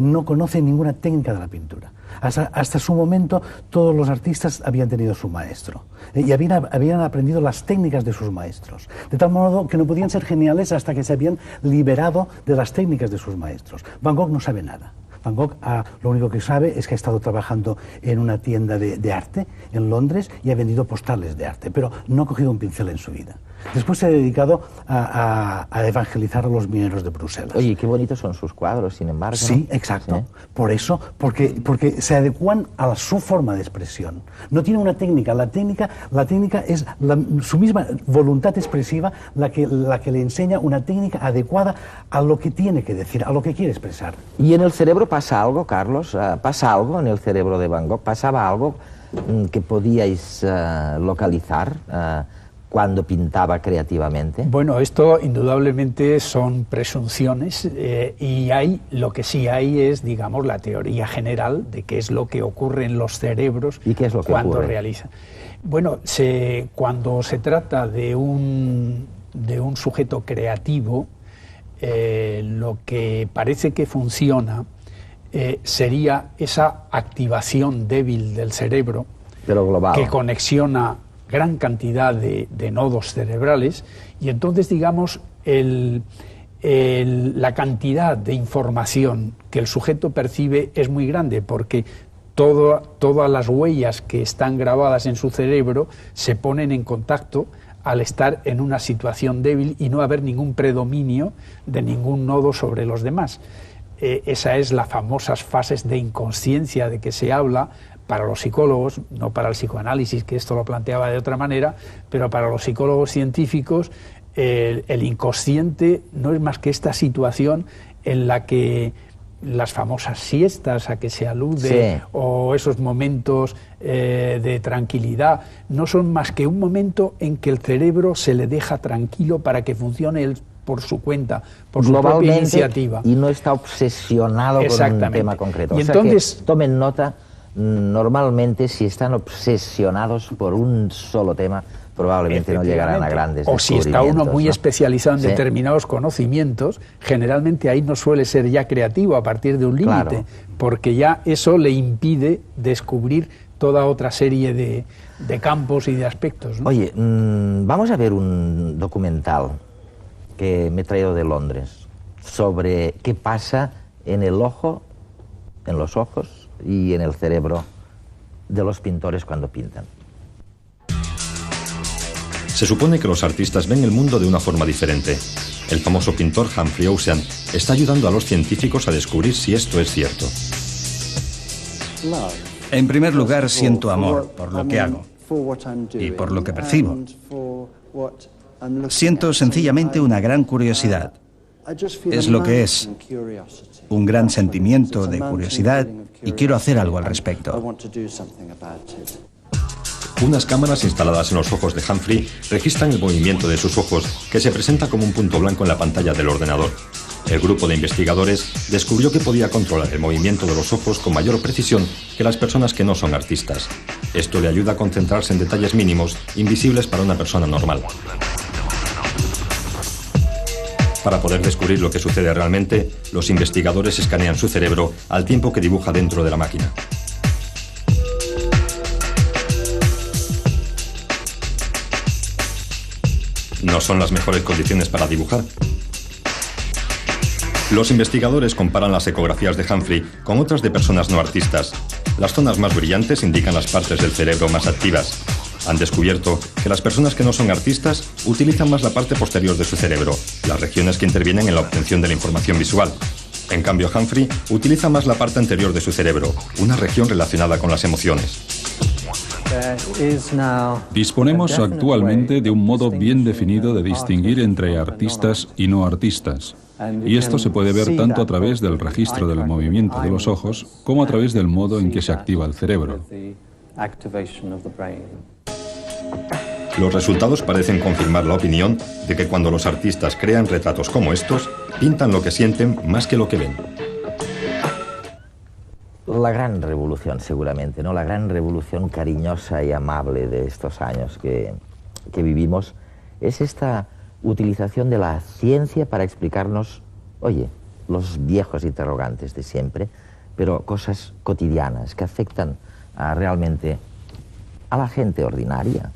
[SPEAKER 10] No conoce ninguna técnica de la pintura. Hasta su momento todos los artistas habían tenido su maestro y habían aprendido las técnicas de sus maestros, de tal modo que no podían ser geniales hasta que se habían liberado de las técnicas de sus maestros. Van Gogh no sabe nada. Van Gogh lo único que sabe es que ha estado trabajando en una tienda de arte en Londres y ha vendido postales de arte, pero no ha cogido un pincel en su vida. Después se ha dedicado a evangelizar a los mineros de Bruselas.
[SPEAKER 1] Oye, qué bonitos son sus cuadros, sin embargo.
[SPEAKER 10] Sí, exacto. Por eso, porque se adecuan a su forma de expresión. No tiene una técnica. La técnica es su misma voluntad expresiva la que le enseña una técnica adecuada a lo que tiene que decir, a lo que quiere expresar.
[SPEAKER 1] ¿Y en el cerebro pasa algo, Carlos? ¿Pasa algo en el cerebro de Van Gogh? ¿Pasaba algo que podíais localizar cuando pintaba creativamente?
[SPEAKER 9] Bueno, esto indudablemente son presunciones y lo que sí hay es, digamos, la teoría general de qué es lo que ocurre en los cerebros.
[SPEAKER 1] ¿Y qué es lo que
[SPEAKER 9] cuando
[SPEAKER 1] ocurre?
[SPEAKER 9] Realizan. Bueno, cuando se trata de un sujeto creativo, lo que parece que funciona sería esa activación débil del cerebro,
[SPEAKER 1] pero global,
[SPEAKER 9] que conexiona gran cantidad de nodos cerebrales, y entonces, digamos, la cantidad de información que el sujeto percibe es muy grande, porque todas las huellas que están grabadas en su cerebro se ponen en contacto al estar en una situación débil y no haber ningún predominio de ningún nodo sobre los demás. Esa es las famosas fases de inconsciencia de que se habla para los psicólogos, no para el psicoanálisis, que esto lo planteaba de otra manera, pero para los psicólogos científicos el inconsciente no es más que esta situación en la que las famosas siestas a que se alude, o esos momentos de tranquilidad, no son más que un momento en que el cerebro se le deja tranquilo para que funcione él por su cuenta, por su propia iniciativa.
[SPEAKER 1] Y no está obsesionado con un tema concreto.
[SPEAKER 9] Y
[SPEAKER 1] o sea,
[SPEAKER 9] entonces,
[SPEAKER 1] que tomen nota, normalmente si están obsesionados por un solo tema, probablemente no llegarán a grandes
[SPEAKER 9] o si está uno muy especializado en
[SPEAKER 1] Sí.
[SPEAKER 9] determinados conocimientos, generalmente ahí no suele ser ya creativo a partir de un límite,
[SPEAKER 1] Claro.
[SPEAKER 9] porque ya eso le impide descubrir toda otra serie de campos y de aspectos, ¿no?
[SPEAKER 1] Oye, vamos a ver un documental que me he traído de Londres sobre qué pasa en el ojo, en los ojos y en el cerebro de los pintores cuando pintan.
[SPEAKER 6] Se supone que los artistas ven el mundo de una forma diferente. El famoso pintor Humphrey Ocean está ayudando a los científicos a descubrir si esto es cierto.
[SPEAKER 5] En primer lugar, siento amor por lo que hago y por lo que percibo. Siento sencillamente una gran curiosidad. Es lo que es, un gran sentimiento de curiosidad, y quiero hacer algo al respecto.
[SPEAKER 6] Unas cámaras instaladas en los ojos de Humphrey registran el movimiento de sus ojos, que se presenta como un punto blanco en la pantalla del ordenador. El grupo de investigadores descubrió que podía controlar el movimiento de los ojos con mayor precisión que las personas que no son artistas. Esto le ayuda a concentrarse en detalles mínimos, invisibles para una persona normal. Para poder descubrir lo que sucede realmente, los investigadores escanean su cerebro al tiempo que dibuja dentro de la máquina. No son las mejores condiciones para dibujar. Los investigadores comparan las ecografías de Humphrey con otras de personas no artistas. Las zonas más brillantes indican las partes del cerebro más activas. Han descubierto que las personas que no son artistas utilizan más la parte posterior de su cerebro, las regiones que intervienen en la obtención de la información visual. En cambio, Humphrey utiliza más la parte anterior de su cerebro, una región relacionada con las emociones.
[SPEAKER 11] Disponemos actualmente de un modo bien definido de distinguir entre artistas y no artistas. Y esto se puede ver tanto a través del registro del movimiento de los ojos como a través del modo en que se activa el cerebro.
[SPEAKER 6] Los resultados parecen confirmar la opinión de que cuando los artistas crean retratos como estos, pintan lo que sienten más que lo que ven.
[SPEAKER 1] La gran revolución, seguramente, ¿no? La gran revolución cariñosa y amable de estos años que vivimos es esta utilización de la ciencia para explicarnos, oye, los viejos interrogantes de siempre, pero cosas cotidianas que afectan realmente a la gente ordinaria,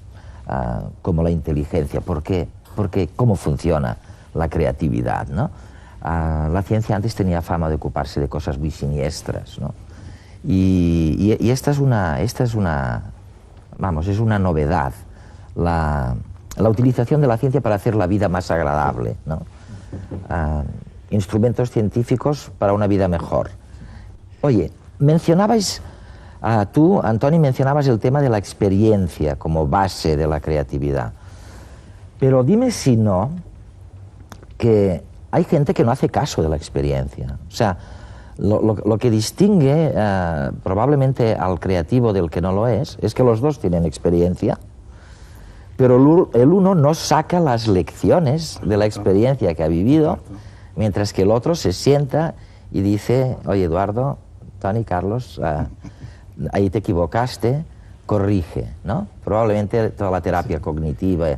[SPEAKER 1] como la inteligencia. ¿Por qué? Porque cómo funciona la creatividad, ¿no? La ciencia antes tenía fama de ocuparse de cosas muy siniestras, ¿no? Y esta es una novedad, la utilización de la ciencia para hacer la vida más agradable, ¿no? Instrumentos científicos para una vida mejor. Oye, mencionabais, tú, Antoni, mencionabas el tema de la experiencia como base de la creatividad. Pero dime si no, que hay gente que no hace caso de la experiencia. O sea, lo que distingue probablemente al creativo del que no lo es que los dos tienen experiencia, pero el uno no saca las lecciones de la experiencia que ha vivido, mientras que el otro se sienta y dice, oye, Eduardo, Toni, Carlos, ahí te equivocaste, corrige, ¿no? Probablemente toda la terapia cognitiva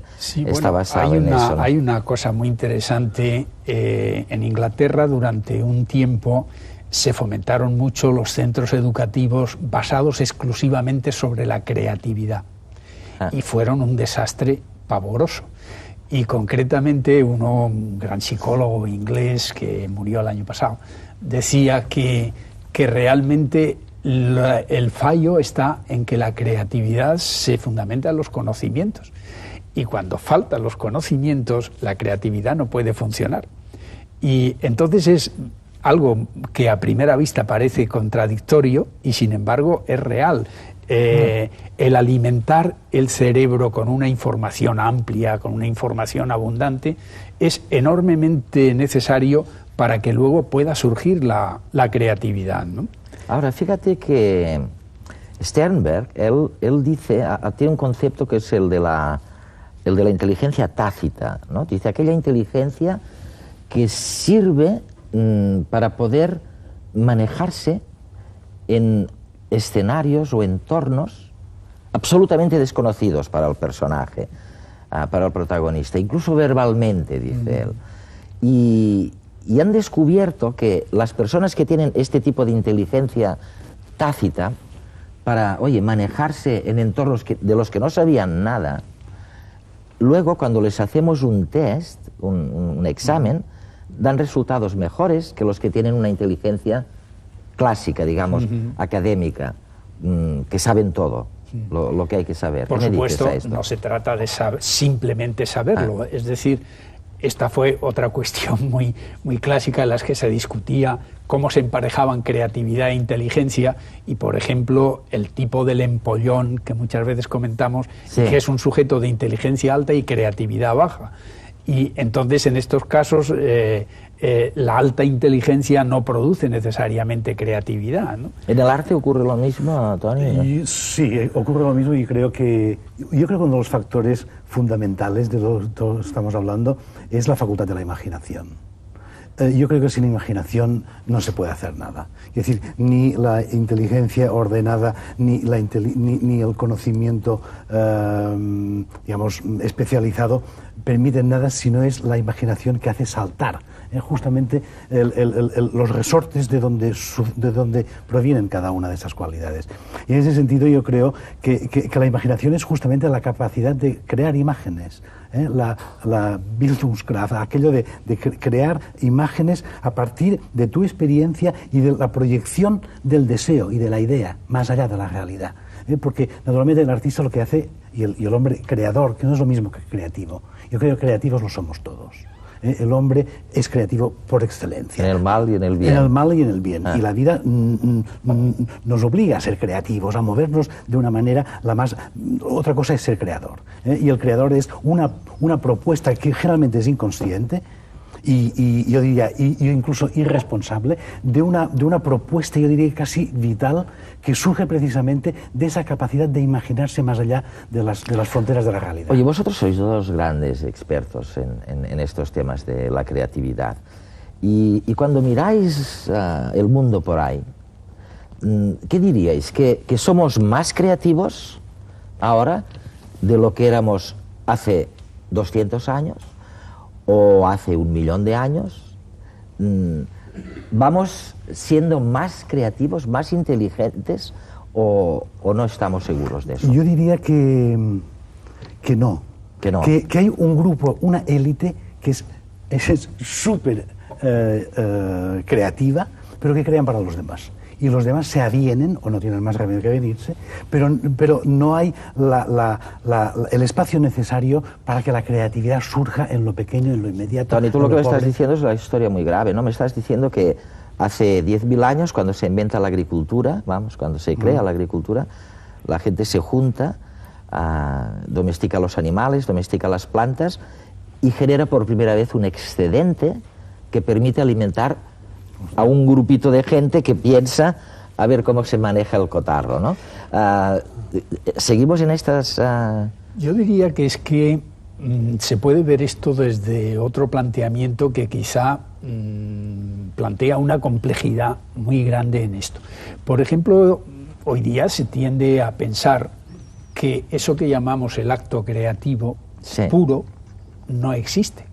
[SPEAKER 1] está basada en eso, ¿no?
[SPEAKER 9] Hay una cosa muy interesante. En Inglaterra, durante un tiempo, se fomentaron mucho los centros educativos basados exclusivamente sobre la creatividad. Y fueron un desastre pavoroso. Y concretamente un gran psicólogo inglés que murió el año pasado decía que realmente el fallo está en que la creatividad se fundamenta en los conocimientos. Y cuando faltan los conocimientos, la creatividad no puede funcionar. Y entonces es algo que a primera vista parece contradictorio y sin embargo es real. El alimentar el cerebro con una información amplia, con una información abundante, es enormemente necesario para que luego pueda surgir la creatividad, ¿no?
[SPEAKER 1] Ahora, fíjate que Sternberg, él dice, tiene un concepto que es el de la inteligencia tácita, ¿no? Dice aquella inteligencia que sirve para poder manejarse en escenarios o entornos absolutamente desconocidos para el personaje, para el protagonista, incluso verbalmente, dice él. Y han descubierto que las personas que tienen este tipo de inteligencia tácita para, oye, manejarse en entornos de los que no sabían nada, luego cuando les hacemos un test, un examen, dan resultados mejores que los que tienen una inteligencia clásica, digamos, académica, que saben todo, lo que hay que saber.
[SPEAKER 9] Por supuesto, no se trata de simplemente saberlo, es decir, esta fue otra cuestión muy clásica en las que se discutía cómo se emparejaban creatividad e inteligencia y, por ejemplo, el tipo del empollón que muchas veces comentamos, que es un sujeto de inteligencia alta y creatividad baja. Y entonces, en estos casos, la alta inteligencia no produce necesariamente creatividad, ¿no?
[SPEAKER 1] ¿En el arte ocurre lo mismo, Toni?
[SPEAKER 10] Sí, ocurre lo mismo y yo creo que uno de los factores fundamentales de lo que estamos hablando es la facultad de la imaginación. Yo creo que sin imaginación no se puede hacer nada. Es decir, ni la inteligencia ordenada, ni el conocimiento, digamos, especializado permiten nada si no es la imaginación que hace saltar justamente los resortes de donde provienen cada una de esas cualidades. Y en ese sentido yo creo que la imaginación es justamente la capacidad de crear imágenes, la Bildungskraft, aquello de crear imágenes a partir de tu experiencia y de la proyección del deseo y de la idea, más allá de la realidad. Porque naturalmente el artista lo que hace, y el hombre creador, que no es lo mismo que creativo, yo creo que creativos lo somos todos. El hombre es creativo por excelencia.
[SPEAKER 1] En el mal y en el bien.
[SPEAKER 10] En el mal y en el bien. Y la vida nos obliga a ser creativos, a movernos de una manera la más... Otra cosa es ser creador. Y el creador es una propuesta que generalmente es inconsciente, y yo diría incluso irresponsable, de una propuesta, yo diría casi vital, que surge precisamente de esa capacidad de imaginarse más allá de las fronteras de la realidad.
[SPEAKER 1] Oye, vosotros sois dos grandes expertos en estos temas de la creatividad, y cuando miráis el mundo por ahí, ¿qué diríais? ¿Que somos más creativos ahora de lo que éramos hace 200 años? ¿O hace 1.000.000 de años? ¿Vamos siendo más creativos, más inteligentes, o no estamos seguros de eso?
[SPEAKER 10] Yo diría que no. Que hay un grupo, una élite que es súper creativa, pero que crean para los demás. Y los demás se avienen, o no tienen más remedio que venirse, pero no hay el espacio necesario para que la creatividad surja en lo pequeño, en lo inmediato.
[SPEAKER 1] Tony, tú lo que me estás diciendo es una historia muy grave, ¿no? Me estás diciendo que hace 10.000 años, cuando se inventa la agricultura, cuando se crea la agricultura, la gente se junta, domestica los animales, domestica las plantas, y genera por primera vez un excedente que permite alimentar a un grupito de gente que piensa a ver cómo se maneja el cotarro, ¿no? ¿Seguimos en estas...?
[SPEAKER 9] Yo diría que es que se puede ver esto desde otro planteamiento que quizá plantea una complejidad muy grande en esto. Por ejemplo, hoy día se tiende a pensar que eso que llamamos el acto creativo puro no existe.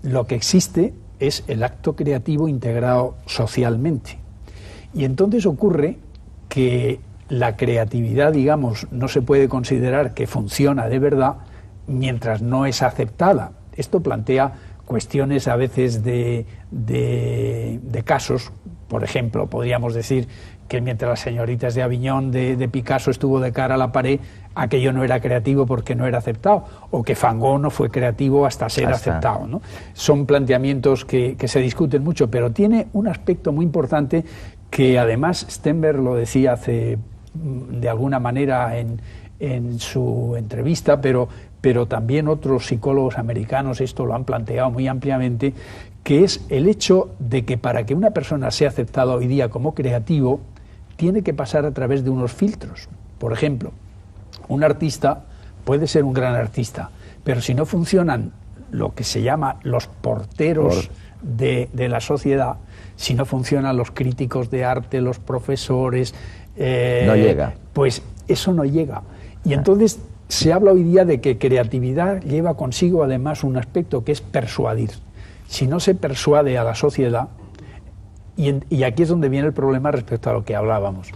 [SPEAKER 9] Lo que existe es el acto creativo integrado socialmente. Y entonces ocurre que la creatividad, digamos, no se puede considerar que funciona de verdad mientras no es aceptada. Esto plantea cuestiones a veces de casos. Por ejemplo, podríamos decir que mientras las señoritas de Aviñón de Picasso estuvo de cara a la pared, aquello no era creativo porque no era aceptado, o que Van Gogh no fue creativo hasta ser aceptado, ¿no? Son planteamientos que se discuten mucho, pero tiene un aspecto muy importante que además Stenberg lo decía de alguna manera en su entrevista, pero también otros psicólogos americanos esto lo han planteado muy ampliamente, que es el hecho de que para que una persona sea aceptada hoy día como creativo, tiene que pasar a través de unos filtros. Por ejemplo, un artista puede ser un gran artista, pero si no funcionan lo que se llama los porteros de la sociedad, si no funcionan los críticos de arte, los profesores,
[SPEAKER 1] no llega.
[SPEAKER 9] Pues eso no llega. Y entonces se habla hoy día de que creatividad lleva consigo además un aspecto que es persuadir. Si no se persuade a la sociedad, y aquí es donde viene el problema respecto a lo que hablábamos,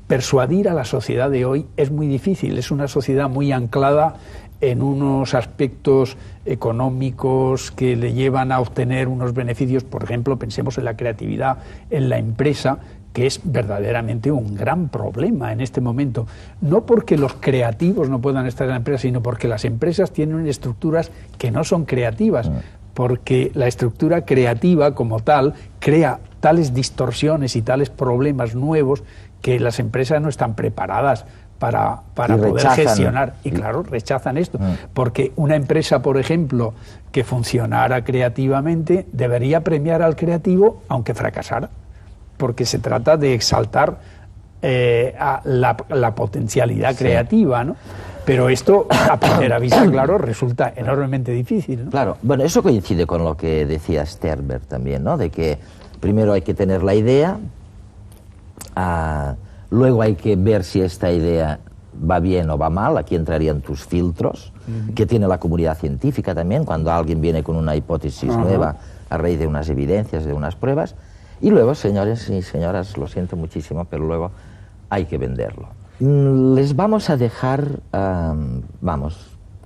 [SPEAKER 9] persuadir a la sociedad de hoy es muy difícil, es una sociedad muy anclada en unos aspectos económicos que le llevan a obtener unos beneficios. Por ejemplo, pensemos en la creatividad en la empresa, que es verdaderamente un gran problema en este momento. No porque los creativos no puedan estar en la empresa, sino porque las empresas tienen estructuras que no son creativas, porque la estructura creativa como tal crea tales distorsiones y tales problemas nuevos que las empresas no están preparadas para poder gestionar. Y claro, rechazan esto. Porque una empresa, por ejemplo, que funcionara creativamente, debería premiar al creativo aunque fracasara. Porque se trata de exaltar a la potencialidad creativa, ¿no? Pero esto, a primera vista, claro, resulta enormemente difícil, ¿no?
[SPEAKER 1] Claro, bueno, eso coincide con lo que decía Sternberg también, ¿no? De que primero hay que tener la idea, luego hay que ver si esta idea va bien o va mal, aquí entrarían tus filtros, que tiene la comunidad científica también, cuando alguien viene con una hipótesis nueva, a raíz de unas evidencias, de unas pruebas, y luego, señores y señoras, lo siento muchísimo, pero luego hay que venderlo. Les vamos a dejar,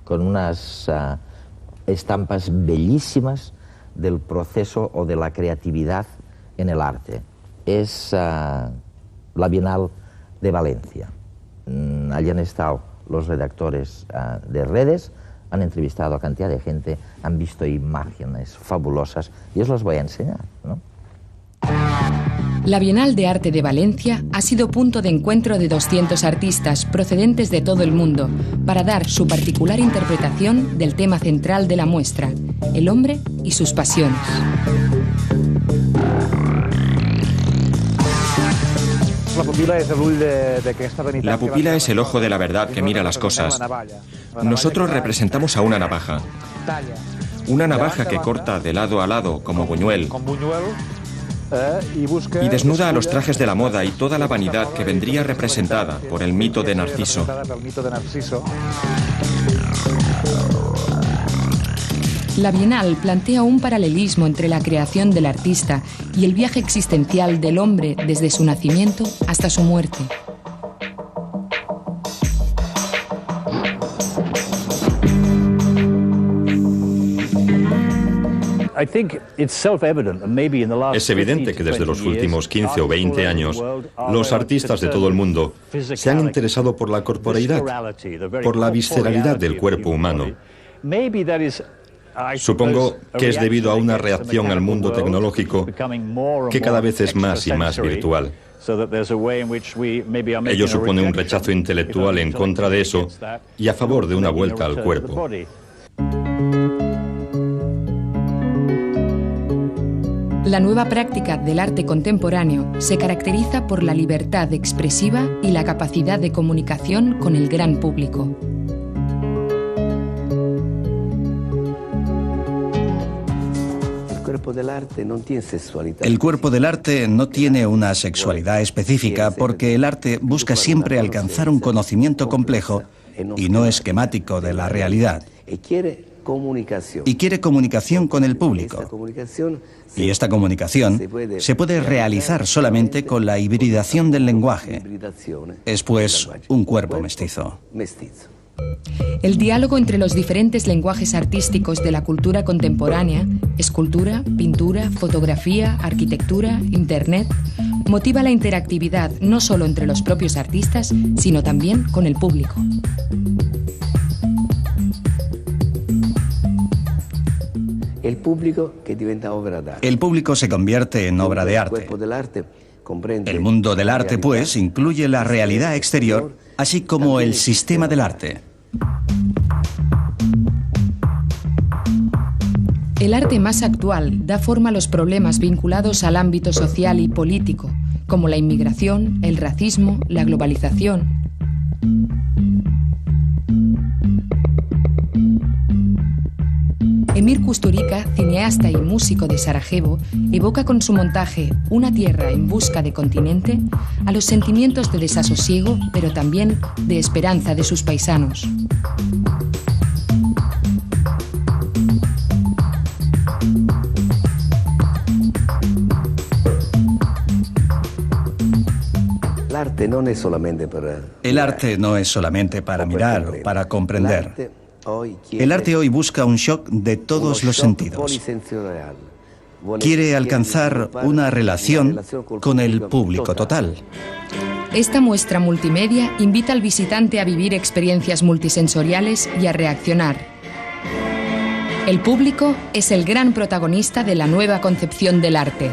[SPEAKER 1] con unas estampas bellísimas del proceso o de la creatividad en el arte. Es la Bienal de Valencia. Allí han estado los redactores de redes, han entrevistado a cantidad de gente, han visto imágenes fabulosas y os las voy a enseñar, ¿no?
[SPEAKER 12] La Bienal de Arte de Valencia ha sido punto de encuentro de 200 artistas procedentes de todo el mundo para dar su particular interpretación del tema central de la muestra, el hombre y sus pasiones.
[SPEAKER 7] La pupila es el ojo de la verdad que mira las cosas. Nosotros representamos a una navaja. Una navaja que corta de lado a lado como Buñuel y desnuda a los trajes de la moda y toda la vanidad que vendría representada por el mito de Narciso.
[SPEAKER 12] La Bienal plantea un paralelismo entre la creación del artista y el viaje existencial del hombre desde su nacimiento hasta su muerte.
[SPEAKER 6] Es evidente que desde los últimos 15 o 20 años, los artistas de todo el mundo se han interesado por la corporeidad, por la visceralidad del cuerpo humano. Supongo que es debido a una reacción al mundo tecnológico que cada vez es más y más virtual. Ello supone un rechazo intelectual en contra de eso y a favor de una vuelta al cuerpo.
[SPEAKER 12] La nueva práctica del arte contemporáneo se caracteriza por la libertad expresiva y la capacidad de comunicación con el gran público.
[SPEAKER 5] El cuerpo del arte no tiene una sexualidad específica porque el arte busca siempre alcanzar un conocimiento complejo y no esquemático de la realidad. Y quiere comunicación con el público. Y esta comunicación se puede realizar solamente con la hibridación del lenguaje. Es pues un cuerpo mestizo.
[SPEAKER 12] El diálogo entre los diferentes lenguajes artísticos de la cultura contemporánea, escultura, pintura, fotografía, arquitectura, internet, motiva la interactividad no solo entre los propios artistas, sino también con el público.
[SPEAKER 5] El público se convierte en obra de arte. El mundo del arte, pues, incluye la realidad exterior, así como el sistema del arte.
[SPEAKER 12] El arte más actual da forma a los problemas vinculados al ámbito social y político, como la inmigración, el racismo, la globalización. Emir Kusturica, cineasta y músico de Sarajevo, evoca con su montaje Una tierra en busca de continente a los sentimientos de desasosiego, pero también de esperanza de sus paisanos.
[SPEAKER 5] El arte no es solamente para mirar o para comprender. El arte hoy busca un shock de todos los sentidos. Quiere alcanzar una relación con el público total.
[SPEAKER 12] Esta muestra multimedia invita al visitante a vivir experiencias multisensoriales y a reaccionar. El público es el gran protagonista de la nueva concepción del arte.